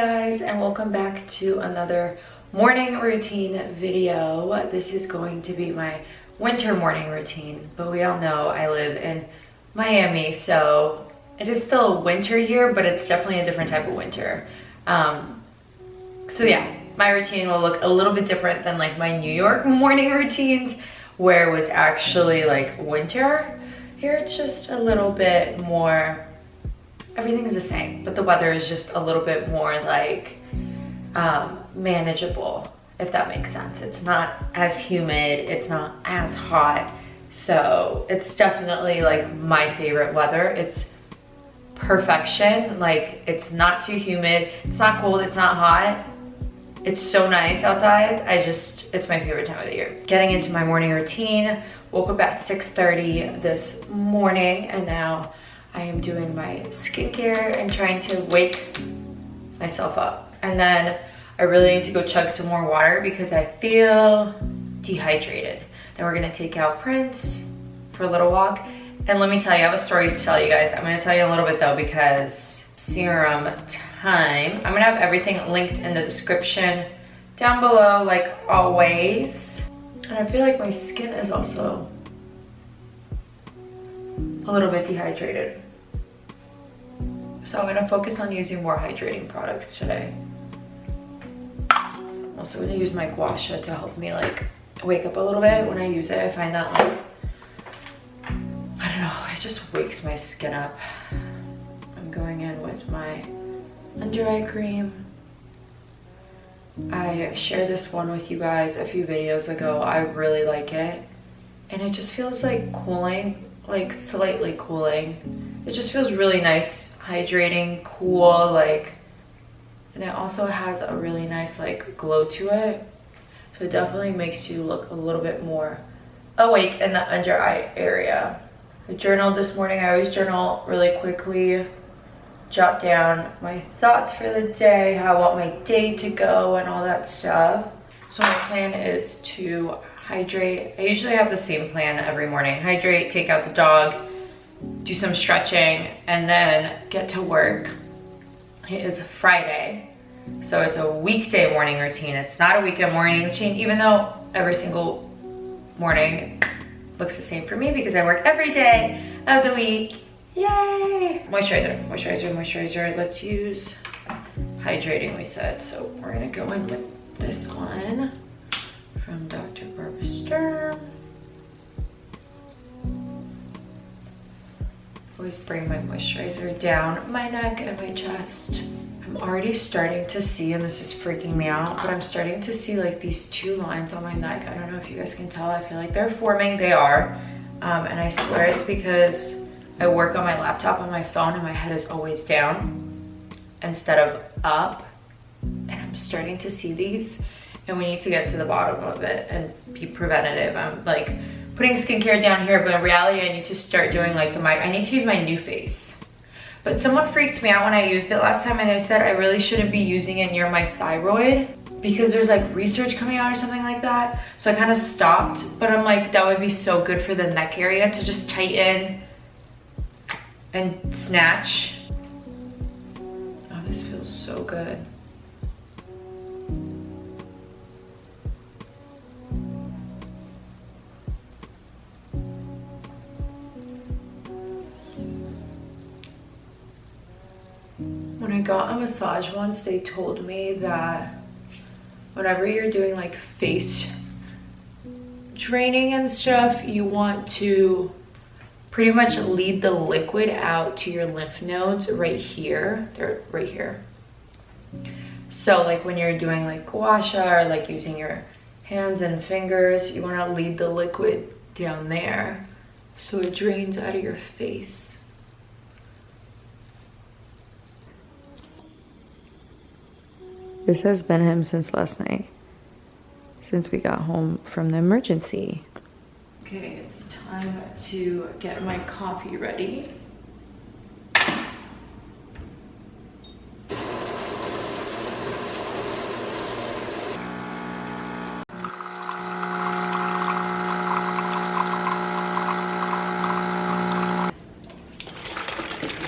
guys, and welcome back to another morning routine video. This is going to be my winter morning routine, but we all know I live in Miami, so it is still winter here, but it's definitely a different type of winter. So yeah, my routine will look a little bit different than like my New York morning routines where it was actually like winter. Here it's just a little bit more, everything is the same, but the weather is just a little bit more like manageable, if that makes sense. It's not as humid, it's not as hot, so it's definitely like my favorite weather. It's perfection. Like, it's not too humid, it's not cold, it's not hot. It's so nice outside. It's my favorite time of the year. Getting into my morning routine, woke up at 6:30 this morning, and now I am doing my skincare and trying to wake myself up. And then I really need to go chug some more water because I feel dehydrated. Then we're gonna take out Prince for a little walk. And let me tell you, I have a story to tell you guys. I'm gonna tell you a little bit though, because serum time. I'm gonna have everything linked in the description down below, like always. And I feel like my skin is also a little bit dehydrated. So I'm gonna focus on using more hydrating products today. I'm also gonna use my gua sha to help me like wake up a little bit when I use it. I find that like, I don't know, it just wakes my skin up. I'm going in with my under eye cream. I shared this one with you guys a few videos ago. I really like it. And it just feels like cooling, like slightly cooling. It just feels really nice, hydrating, cool, like, and it also has a really nice like glow to it. So it definitely makes you look a little bit more awake in the under eye area. I journaled this morning. I always journal really quickly, jot down my thoughts for the day, how I want my day to go and all that stuff. So my plan is to hydrate. I usually have the same plan every morning. Hydrate, take out the dog, do some stretching, and then get to work. It is Friday, so it's a weekday morning routine. It's not a weekend morning routine, even though every single morning looks the same for me because I work every day of the week. Yay! Moisturizer, moisturizer, moisturizer. Let's use hydrating, we said. So we're gonna go in with this one from Dr. Barbara Sturm. Always bring my moisturizer down my neck and my chest. I'm already starting to see, and this is freaking me out, but I'm starting to see like these two lines on my neck. I don't know if you guys can tell. I feel like they're forming. They are. And I swear it's because I work on my laptop on my phone and my head is always down instead of up. And I'm starting to see these, and we need to get to the bottom of it and be preventative. I'm like putting skincare down here, but in reality I need to start doing like I need to use my new face. But someone freaked me out when I used it last time, and I said I really shouldn't be using it near my thyroid because there's like research coming out or something like that. So I kind of stopped, but I'm like, that would be so good for the neck area to just tighten and snatch. Oh, this feels so good. When I got a massage once, they told me that whenever you're doing like face draining and stuff, you want to pretty much lead the liquid out to your lymph nodes right here. They're right here. So like when you're doing like gua sha or like using your hands and fingers, you want to lead the liquid down there so it drains out of your face. This has been him since last night, since we got home from the emergency. Okay, it's time to get my coffee ready.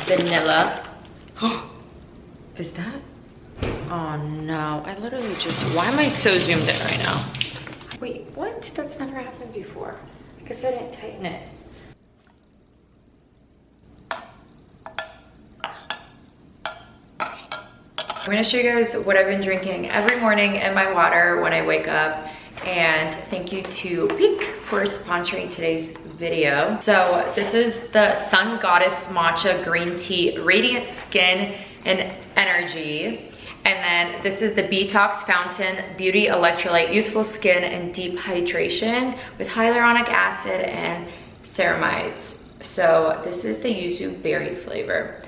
Vanilla. Is that Oh no, I literally just, why am I so zoomed in right now? Wait, what? That's never happened before. I guess I didn't tighten it. I'm gonna show you guys what I've been drinking every morning in my water when I wake up. And thank you to Peak for sponsoring today's video. So this is the Sun Goddess Matcha Green Tea Radiant Skin and Energy. And then this is the Detox Fountain Beauty Electrolyte Youthful Skin and Deep Hydration with hyaluronic acid and ceramides. So this is the yuzu berry flavor.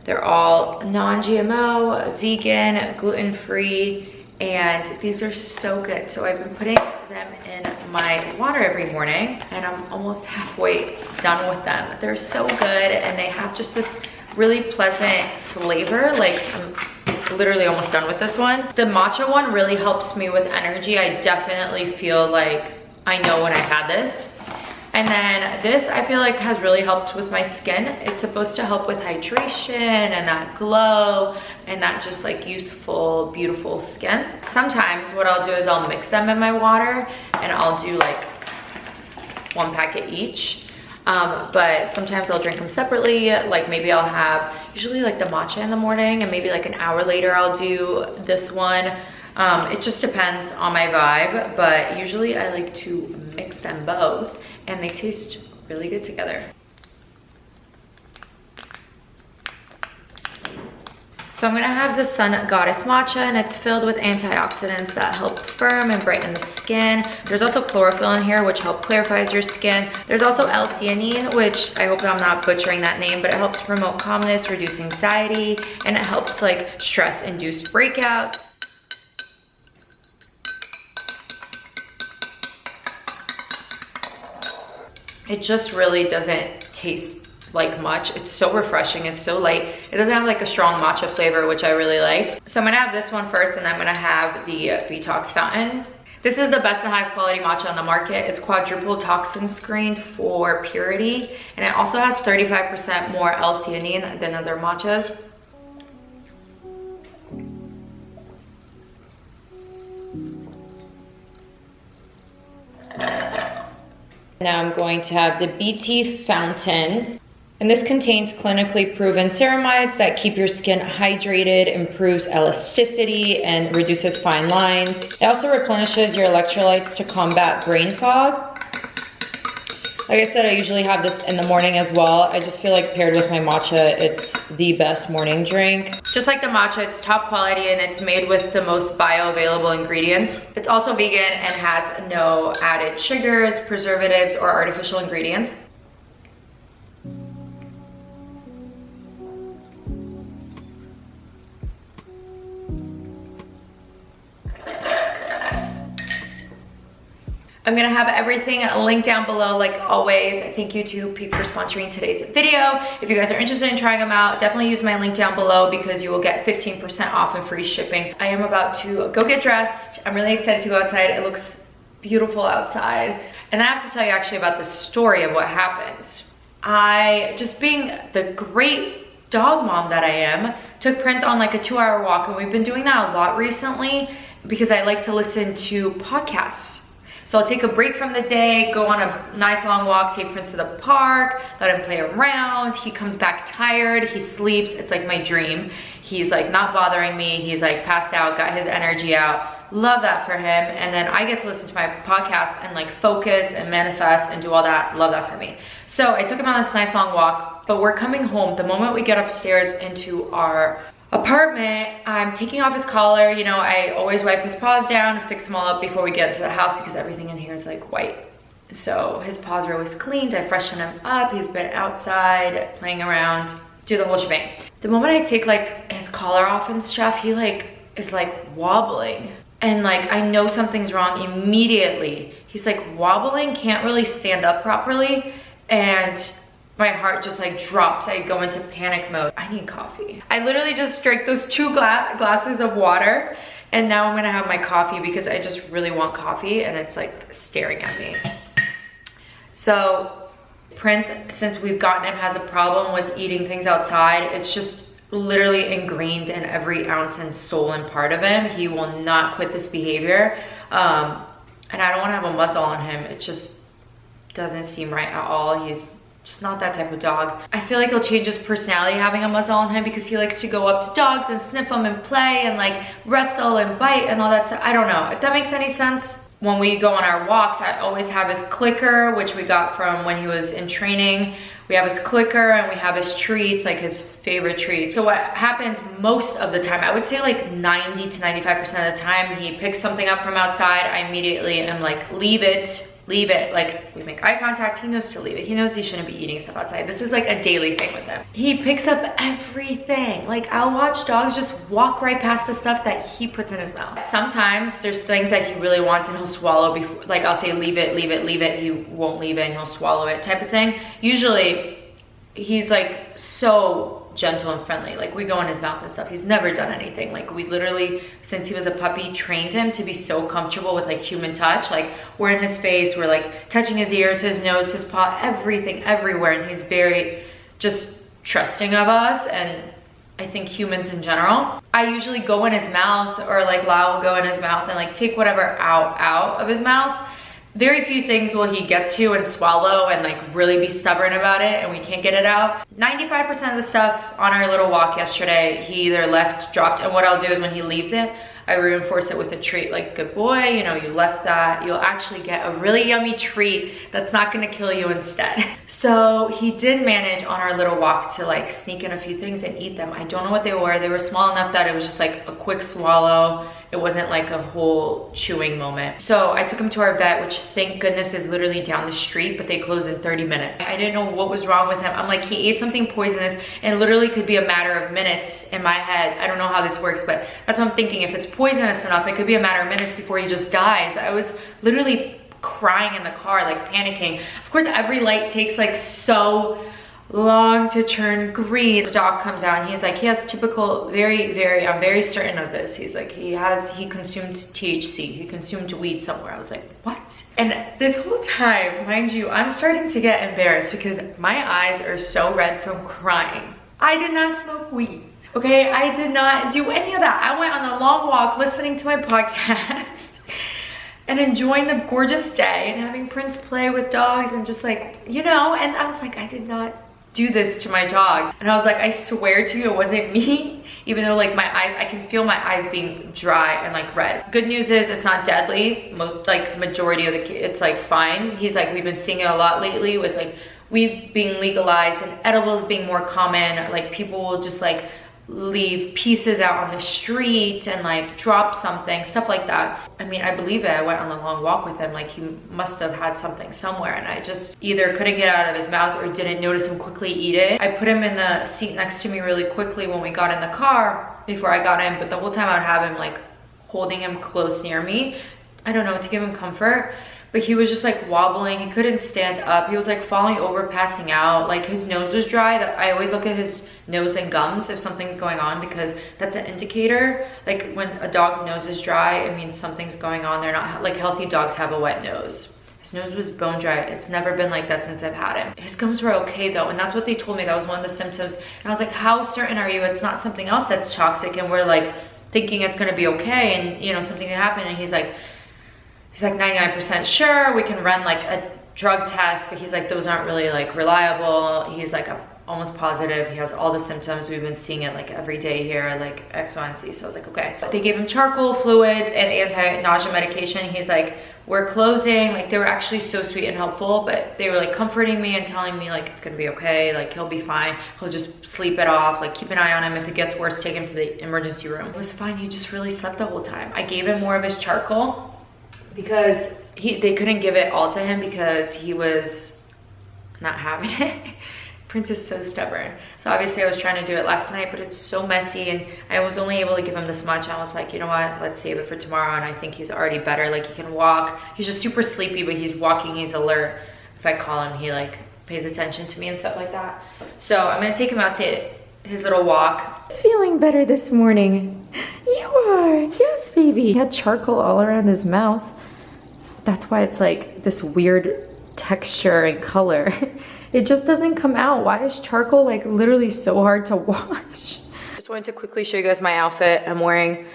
They're all non-GMO, vegan, gluten-free, and these are so good. So I've been putting them in my water every morning, and I'm almost halfway done with them. They're so good, and they have just this really pleasant flavor. Like, I'm literally almost done with this one. The matcha one really helps me with energy. I definitely feel like I know when I had this. And then this, I feel like, has really helped with my skin. It's supposed to help with hydration and that glow and that just like youthful, beautiful skin. Sometimes what I'll do is I'll mix them in my water and I'll do like 1 packet each. But sometimes I'll drink them separately. Like maybe I'll have usually like the matcha in the morning and maybe like an hour later I'll do this one. It just depends on my vibe, but usually I like to mix them both and they taste really good together. So I'm gonna have the Sun Goddess Matcha, and it's filled with antioxidants that help firm and brighten the skin. There's also chlorophyll in here, which helps clarifies your skin. There's also L-theanine, which I hope I'm not butchering that name, but it helps promote calmness, reduce anxiety, and it helps like stress-induced breakouts. It just really doesn't taste like much. It's so refreshing, it's so light. It doesn't have like a strong matcha flavor, which I really like. So I'm gonna have this one first, and then I'm gonna have the Detox Fountain. This is the best and highest quality matcha on the market. It's quadruple toxin screened for purity, and it also has 35% more L-theanine than other matchas. Now I'm going to have the BT Fountain. And this contains clinically proven ceramides that keep your skin hydrated, improves elasticity, and reduces fine lines. It also replenishes your electrolytes to combat brain fog. Like I said, I usually have this in the morning as well. I just feel like paired with my matcha, it's the best morning drink. Just like the matcha, it's top quality and it's made with the most bioavailable ingredients. It's also vegan and has no added sugars, preservatives, or artificial ingredients. I'm gonna have everything linked down below like always. Thank you to Peak for sponsoring today's video. If you guys are interested in trying them out, definitely use my link down below because you will get 15% off and free shipping. I am about to go get dressed. I'm really excited to go outside. It looks beautiful outside. And I have to tell you actually about the story of what happened. I, just being the great dog mom that I am, took Prince on like a 2-hour walk, and we've been doing that a lot recently because I like to listen to podcasts. So I'll take a break from the day, go on a nice long walk, take Prince to the park, let him play around. He comes back tired, he sleeps. It's like my dream. He's like not bothering me. He's like passed out, got his energy out. Love that for him. And then I get to listen to my podcast and like focus and manifest and do all that. Love that for me. So I took him on this nice long walk, but we're coming home. The moment we get upstairs into our apartment, I'm taking off his collar. You know, I always wipe his paws down, fix them all up before we get into the house because everything in here is like white. So his paws are always cleaned. I freshen him up. He's been outside playing around, do the whole shebang. The moment I take like his collar off and stuff, he like is like wobbling. And like, I know something's wrong immediately. He's like wobbling, can't really stand up properly. And my heart just like drops. I go into panic mode. I need coffee. I literally just drank those 2 glasses of water, and now I'm gonna have my coffee because I just really want coffee and it's like staring at me. So Prince, since we've gotten him, has a problem with eating things outside. It's just literally ingrained in every ounce and soul and part of him. He will not quit this behavior. And I don't want to have a muzzle on him. It just doesn't seem right at all. He's just not that type of dog. I feel like he'll change his personality having a muzzle on him, because he likes to go up to dogs and sniff them and play and like wrestle and bite and all that stuff. I don't know if that makes any sense. When we go on our walks, I always have his clicker, which we got from when he was in training. We have his clicker and we have his treats, like his favorite treats. So what happens most of the time, I would say like 90 to 95% of the time, he picks something up from outside. I immediately am like, leave it. Like, we make eye contact, he knows to leave it. He knows he shouldn't be eating stuff outside. This is like a daily thing with him. He picks up everything. Like, I'll watch dogs just walk right past the stuff that he puts in his mouth. Sometimes there's things that he really wants and he'll swallow before, like I'll say leave it, he won't leave it and he'll swallow it type of thing. Usually he's like so gentle and friendly. Like, we go in his mouth and stuff. He's never done anything. Like, we literally, since he was a puppy, trained him to be so comfortable with like human touch. Like, we're in his face, we're like touching his ears, his nose, his paw, everything, everywhere. And he's very just trusting of us, and I think humans in general. I usually go in his mouth, or like Lau will go in his mouth and like take whatever out of his mouth. Very few things will he get to and swallow and like really be stubborn about it and we can't get it out. 95% of the stuff on our little walk yesterday, he either left, dropped, and what I'll do is when he leaves it, I reinforce it with a treat, like, good boy, you know, you left that. You'll actually get a really yummy treat that's not gonna kill you instead. So he did manage on our little walk to like sneak in a few things and eat them. I don't know what they were. They were small enough that it was just like a quick swallow. It wasn't like a whole chewing moment. So I took him to our vet, which thank goodness is literally down the street, but they close in 30 minutes. I didn't know what was wrong with him. I'm like, he ate something poisonous and literally could be a matter of minutes in my head. I don't know how this works, but that's what I'm thinking. If it's poisonous enough, it could be a matter of minutes before he just dies. I was literally crying in the car, like panicking. Of course, every light takes like so long to turn green. The dog comes out and he's like, he has typical, I'm very certain of this. He's like, he consumed THC, he consumed weed somewhere. I was like, what? And this whole time, mind you, I'm starting to get embarrassed because my eyes are so red from crying. I did not smoke weed. Okay, I did not do any of that. I went on a long walk listening to my podcast and enjoying the gorgeous day and having Prince play with dogs and just like, you know, and I was like, I did not do this to my dog. And I was like, I swear to you, it wasn't me. Even though like my eyes, I can feel my eyes being dry and like red. Good news is it's not deadly. Most, like majority of the it's like fine. He's like, we've been seeing it a lot lately with like weed being legalized and edibles being more common. Like people will just like leave pieces out on the street and like drop something, stuff like that. I mean, I believe it. I went on a long walk with him. Like he must have had something somewhere and I just either couldn't get out of his mouth or didn't notice him quickly eat it. I put him in the seat next to me really quickly when we got in the car before I got in, but the whole time I would have him like holding him close near me. I don't know, to give him comfort. But he was just like wobbling. He couldn't stand up. He was like falling over, passing out. Like his nose was dry. I always look at his nose and gums if something's going on because that's an indicator. Like when a dog's nose is dry, it means something's going on. They're not, like healthy dogs have a wet nose. His nose was bone dry. It's never been like that since I've had him. His gums were okay though, and that's what they told me. That was one of the symptoms. And I was like, how certain are you it's not something else that's toxic and we're like thinking it's gonna be okay and you know, something can happen? And he's like 99% sure. We can run like a drug test, but he's like, those aren't really like reliable. He's like almost positive. He has all the symptoms. We've been seeing it like every day here, like X, Y, and Z. So I was like, okay. They gave him charcoal, fluids, and anti-nausea medication. He's like, we're closing. Like they were actually so sweet and helpful, but they were like comforting me and telling me like, it's gonna be okay. Like he'll be fine. He'll just sleep it off. Like keep an eye on him. If it gets worse, take him to the emergency room. It was fine. He just really slept the whole time. I gave him more of his charcoal because they couldn't give it all to him because he was not having it. Prince is so stubborn. So obviously I was trying to do it last night, but it's so messy and I was only able to give him this much. I was like, you know what, let's save it for tomorrow. And I think he's already better. Like he can walk. He's just super sleepy, but he's walking, he's alert. If I call him, he like pays attention to me and stuff like that. So I'm gonna take him out to his little walk. He's feeling better this morning. You are, yes baby. He had charcoal all around his mouth. That's why it's like this weird texture and color. It just doesn't come out. Why is charcoal like literally so hard to wash? wanted to quickly show you guys my outfit. I'm wearing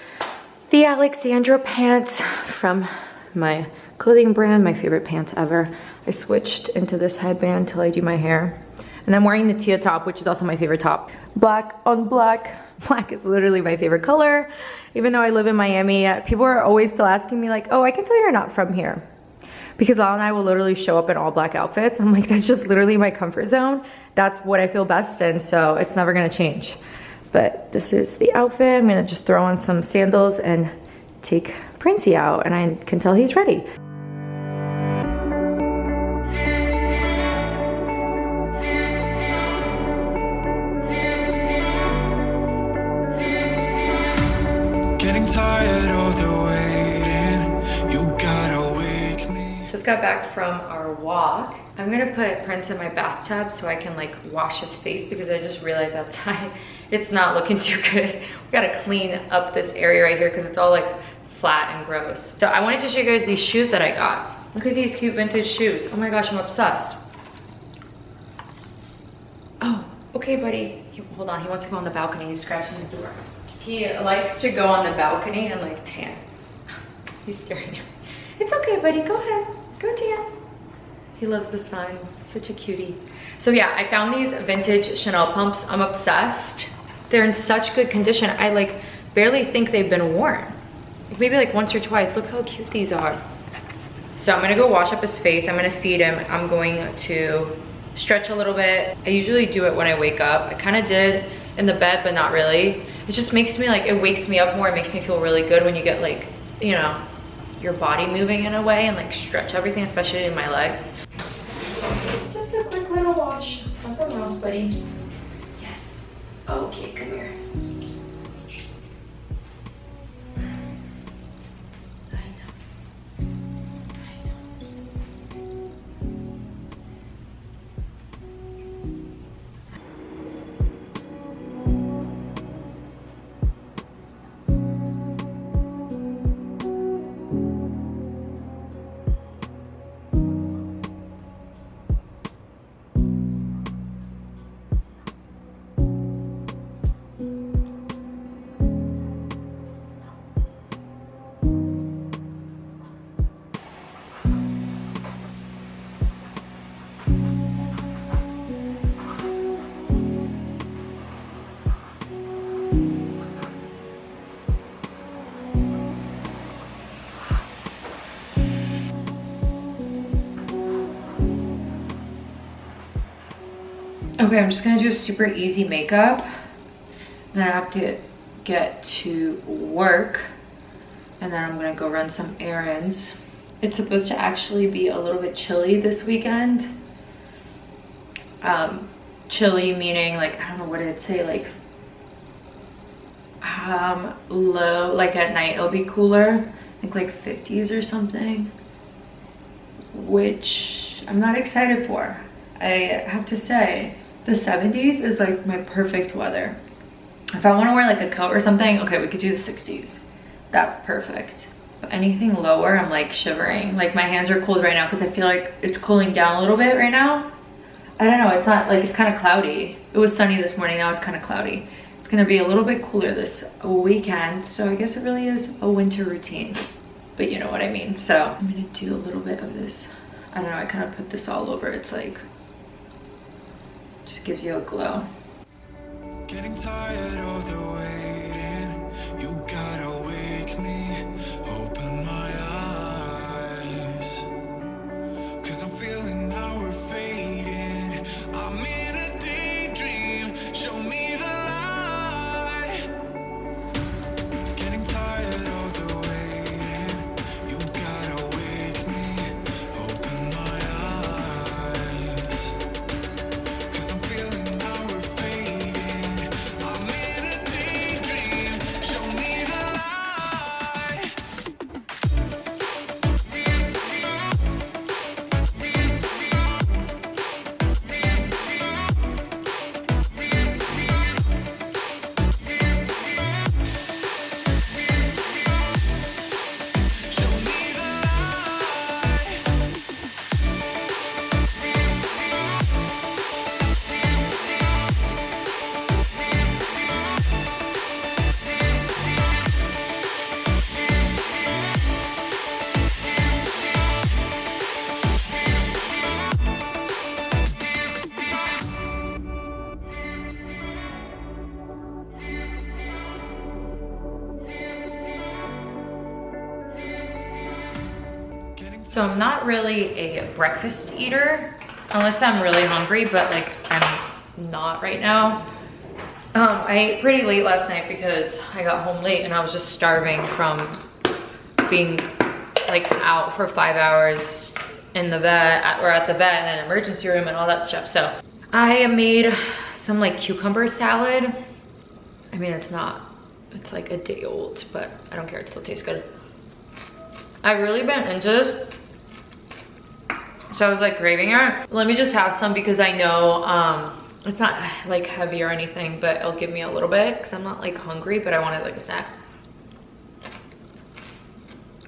the Alexandra pants from my clothing brand, my favorite pants ever. I switched into this headband till I do my hair. And I'm wearing the Tia top, which is also my favorite top. Black on black. Black is literally my favorite color. Even though I live in Miami, people are always still asking me like, oh, I can tell you're not from here. Because Lyle and I will literally show up in all black outfits. I'm like, that's just literally my comfort zone. That's what I feel best in, so it's never gonna change. But this is the outfit. I'm gonna just throw on some sandals and take Princey out, and I can tell he's ready. Getting tired of the waiting, you gotta wake me. Just got back from our walk. I'm gonna put Prince in my bathtub so I can like wash his face because I just realized outside it's not looking too good. We gotta clean up this area right here because it's all like flat and gross. So I wanted to show you guys these shoes that I got. Look at these cute vintage shoes. Oh my gosh, I'm obsessed. Oh, okay, buddy. Hold on, he wants to go on the balcony. He's scratching the door. He likes to go on the balcony and like tan. He's scaring me. It's okay, buddy. Go ahead. Go tan. He loves the sun. Such a cutie. So yeah, I found these vintage Chanel pumps. I'm obsessed. They're in such good condition. I like barely think they've been worn. Maybe like once or twice. Look how cute these are. So I'm gonna go wash up his face. I'm gonna feed him. I'm going to stretch a little bit. I usually do it when I wake up. I kind of did in the bed, but not really. It just makes me like, it wakes me up more. It makes me feel really good when you get like, you know, your body moving in a way and like stretch everything, especially in my legs. Just a quick little wash. Nothing else, buddy. Yes. Okay, come here. Okay, I'm just gonna do a super easy makeup. Then I have to get to work. And then I'm gonna go run some errands. It's supposed to actually be a little bit chilly this weekend. Chilly meaning like, I don't know what it'd say, like low, like at night it'll be cooler. I think like 50s or something. Which I'm not excited for. I have to say, the 70s is like my perfect weather. If I want to wear like a coat or something, okay, we could do the 60s. That's perfect. But anything lower, I'm like shivering. Like my hands are cold right now because I feel like it's cooling down a little bit right now. I don't know, it's not like, it's kind of cloudy. It was sunny this morning, now it's kind of cloudy. It's gonna be a little bit cooler this weekend, so I guess it really is a winter routine. But you know what I mean. So I'm gonna do a little bit of this. I don't know, I kind of put this all over. It's like, just gives you a glow. Getting tired of the waiting, you gotta wake me, open my eyes, 'cause I'm feeling now we're fading, I'm in a daydream, show me the light. Getting tired of the waiting, you gotta wake me, open my eyes. Show me the So I'm not really a breakfast eater unless I'm really hungry, but like I'm not right now. I ate pretty late last night because I got home late and I was just starving from being like out for 5 hours in the vet or at the vet and then emergency room and all that stuff. So I made some like cucumber salad. I mean, it's like a day old, but I don't care, it still tastes good. I've really been into this, so I was like craving it. Let me just have some because I know it's not like heavy or anything, but it'll give me a little bit because I'm not like hungry, but I wanted like a snack.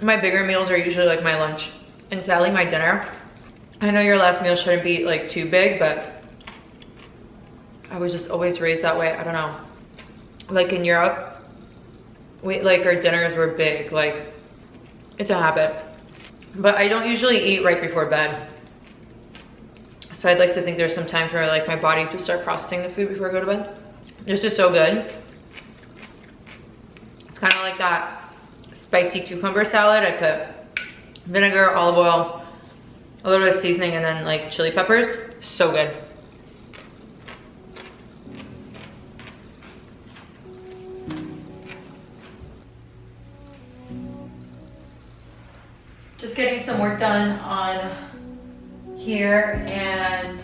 My bigger meals are usually like my lunch and Sally my dinner. I know your last meal shouldn't be like too big, but I was just always raised that way. I don't know. Like in Europe, like our dinners were big, like it's a habit. But I don't usually eat right before bed. So I'd like to think there's some time for like my body to start processing the food before I go to bed. This is so good. It's kind of like that spicy cucumber salad. I put vinegar, olive oil, a little bit of seasoning, and then like chili peppers. So good. Just getting some work done on here and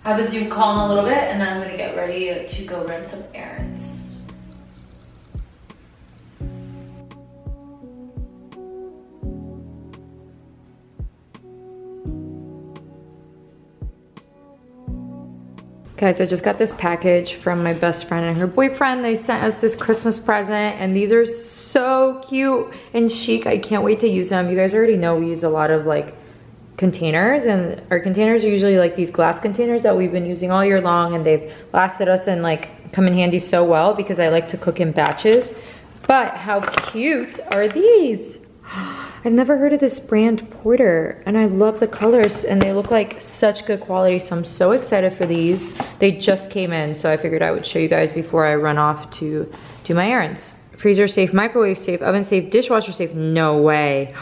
have a Zoom call in a little bit, and then I'm gonna get ready to go run some errands. Guys, I just got this package from my best friend and her boyfriend. They sent us this Christmas present and these are so cute and chic. I can't wait to use them. You guys already know we use a lot of like containers, and our containers are usually like these glass containers that we've been using all year long, and they've lasted us and like come in handy so well because I like to cook in batches. But how cute are these? I've never heard of this brand Porter, and I love the colors and they look like such good quality, so I'm so excited for these. They just came in, so I figured I would show you guys before I run off to do my errands. Freezer safe, microwave safe, oven safe, dishwasher safe. No way.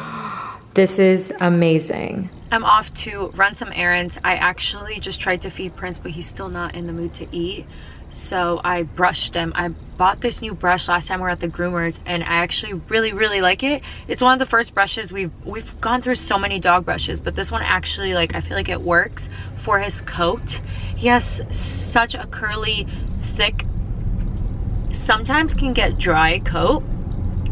This is amazing. I'm off to run some errands. I actually just tried to feed Prince, but he's still not in the mood to eat. So I brushed him. I bought this new brush last time we were at the groomers, and I actually really like it. It's one of the first brushes. We've gone through so many dog brushes, but this one actually, like, I feel like it works for his coat. He has such a curly, thick, sometimes can get dry coat,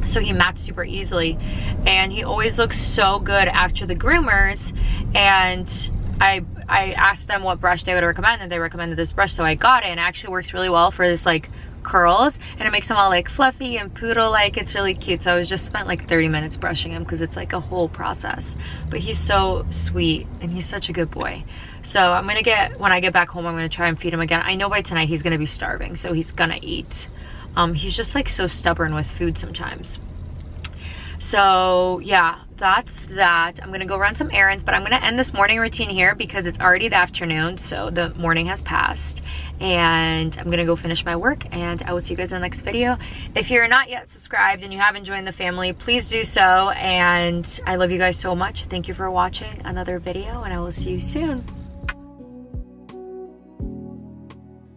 so he mats super easily, and he always looks so good after the groomers. And I asked them what brush they would recommend, and they recommended this brush, so I got it, and it actually works really well for this like curls, and it makes them all like fluffy and poodle like. It's really cute. So I was just spent like 30 minutes brushing him because it's like a whole process, but he's so sweet and he's such a good boy. So I'm gonna when I get back home, I'm gonna try and feed him again. I know by tonight he's gonna be starving, so he's gonna eat. He's just like so stubborn with food sometimes. So yeah, that's that. I'm gonna go run some errands, but I'm gonna end this morning routine here because it's already the afternoon, so the morning has passed, and I'm gonna go finish my work, and I will see you guys in the next video. If you're not yet subscribed and you haven't joined the family, please do so, and I love you guys so much. Thank you for watching another video, and I will see you soon.